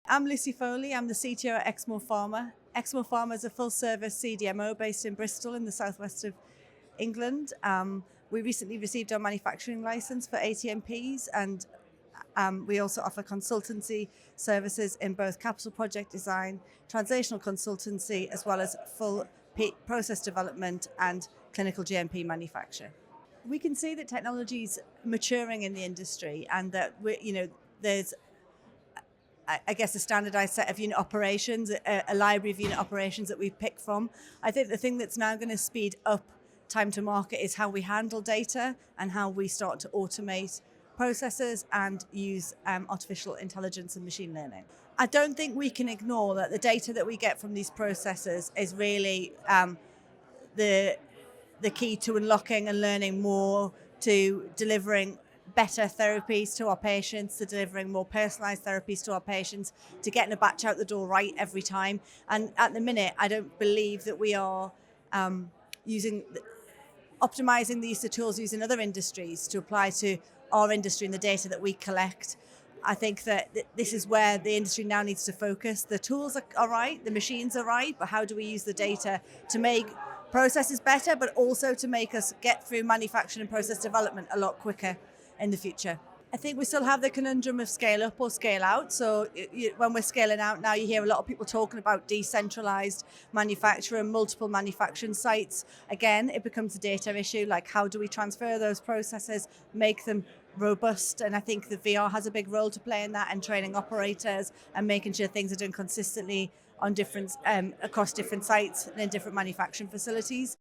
I'm Lucy Foley. I'm the CTO at eXmoor Pharma. eXmoor Pharma is a full-service CDMO based in Bristol in the southwest of England. We recently received our manufacturing license for ATMPs, and we also offer consultancy services in both capital project design, translational consultancy, as well as full process development and clinical GMP manufacture. We can see that technology is maturing in the industry, and that there's I guess a standardized set of unit operations, a library of unit operations that we've picked from. I think the thing that's now going to speed up time to market is how we handle data and how we start to automate processes and use artificial intelligence and machine learning. I don't think we can ignore that the data that we get from these processes is really the key to unlocking and learning more, to delivering better therapies to our patients, to delivering more personalised therapies to our patients, to getting a batch out the door right every time. And at the minute, I don't believe that we are optimising the use of tools used in other industries to apply to our industry and the data that we collect. I think that this is where the industry now needs to focus. The tools are right, the machines are right, but how do we use the data to make processes better, but also to make us get through manufacturing and process development a lot quicker in the future? I think we still have the conundrum of scale up or scale out. So when we're scaling out now, you hear a lot of people talking about decentralized manufacturing, multiple manufacturing sites. Again, it becomes a data issue, like how do we transfer those processes, make them robust? And I think the VR has a big role to play in that, and training operators and making sure things are done consistently on across different sites and in different manufacturing facilities.